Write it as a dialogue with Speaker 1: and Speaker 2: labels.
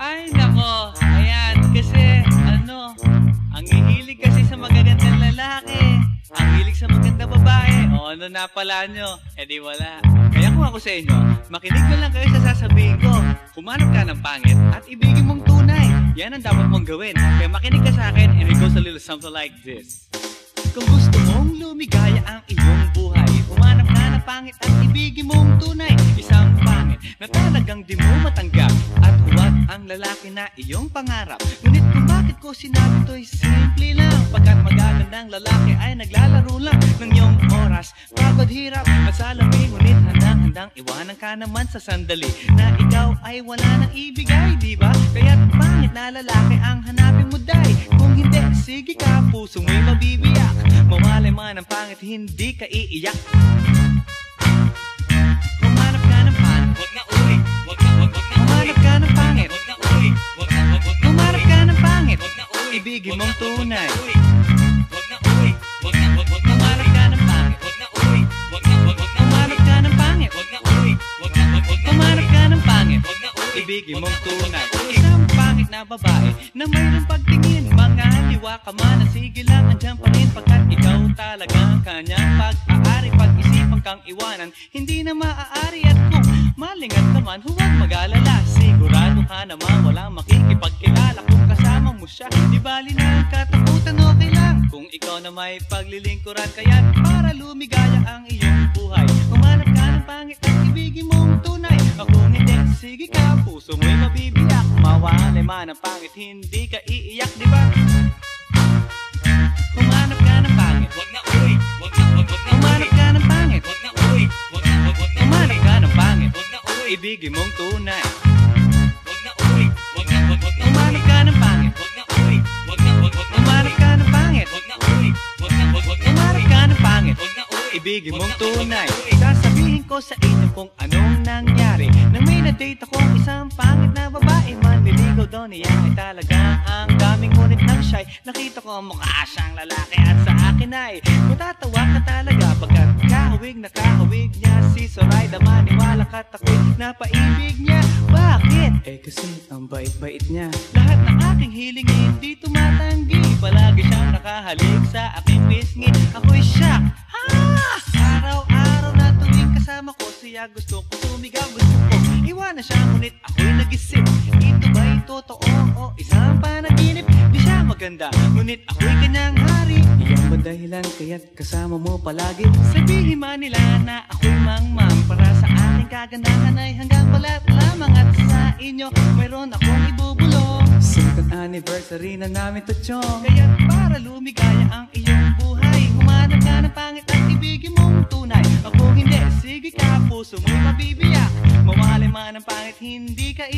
Speaker 1: Ay, nako. Ayan, kasi, ang hihilig kasi sa magagandang lalaki. Ang hilig sa magandang babae. O, ano na pala nyo? Eh di wala. Kaya kung ako sa inyo, makinig na lang kayo sa sasabihin ko. Humanap ka ng pangit at ibigin mong tunay. Yan ang dapat mong gawin. Kaya makinig ka sa akin and it goes a little something like this. Kung gusto mong lumigaya ang iyong buhay, humanap ka ng pangit at ibigin mong tunay. Isang pangit na talagang di mo matanggap at huwag ang lalaki na iyong pangarap. Ngunit kung bakit ko sinabi to'y simple lang, pagkat magagandang lalaki ay naglalaro lang ng iyong oras, pagod, hirap at salamin. Ngunit handang iwanan ka naman sa sandali na ikaw ay wala nang ibigay, diba? Kaya't pangit na lalaki ang hanapin mo, day. Kung hindi, sige ka, puso mo'y mabibiyak. Mawalay man ang pangit, hindi ka iiyak. Humanap ka ng pangit, wag na uli. Humanap ka ng pangit, wag na uli. Humanap ka ng pangit, wag na uli. Ibigin mong tunay. Wag na uli. Humanap ka ng pangit, wag na uli. Humanap ka ng pangit, wag na uli. Humanap ka ng pangit, wag na uli. Ibigin mong tunay. Isang pangit na babae na mayroong pagtingin, mga liwa ka man, sige lang, andyan pa rin pagkat ikaw talaga ang kanyang pag-aari. Pag-isipan kang iwanan, hindi na maaari. At kung malingat naman, huwag mag-alala. Sigurado ka naman walang makikipagkilala kung kasama mo siya. Di bali na ang katakutan, okay lang kung ikaw na may paglilingkuran. Kaya't para lumigaya ang iyong buhay, humanap ka ng pangit at ibigin mong tunay. Kung hindi, sige ka, puso mo'y mabibiyak. Mawalay man ang pangit, hindi ka iiyak, di ba? Humanap ka ng pangit, wag na uli. Humanap ka ng pangit, wag na uli. Humanap ka ng pangit, wag na uli. Ibigin mong tunay. Wag na uli. Humanap ka ng pangit, wag na uli. Humanap ka ng pangit, wag na uli. Humanap ka ng pangit, wag na uli. Ibigin mong tunay. Sasabihin ko sa inyo kung anong nangyari nang may na-date akong isang pangit na babae. Manliligaw daw niya ay talagang ang daming, ngunit nang siya'y nakita ko mukha siyang lalaki. At sa akin ay matatawa ka talaga pagkat kahawig na kahawig niya si Zoraida. Maniwala ka't ako'y napaibig niya. Bakit? Eh kasi ang bait-bait niya. Lahat ng aking hiling hindi tumatanggi. Palagi siyang nakahalik sa aking pisngi. Ako'y shock. Araw-araw na tuwing kasama ko siya, gusto ko sumigaw, gusto ko iwanan siya. Ngunit ako'y nag-isip, ito ba'y totoo o isang panaginip? Di siya maganda, ngunit ako'y kanyang hari. Iyan ba dahilan kaya't kasama mo palagi? Sabihin man nila na ako'y mangmang, para sa aking kagandahan ay hanggang balat lamang. At sa inyo mayroon akong ibubulong. Second anniversary na namin to, chong. Kaya't para lumigaya ang iyong buhay, humanap ka ng pangit at ibigin mong tunay. Kung hindi, sige ka, puso mo'y mabibiyak. Mawalay man ang pangit, hindi ka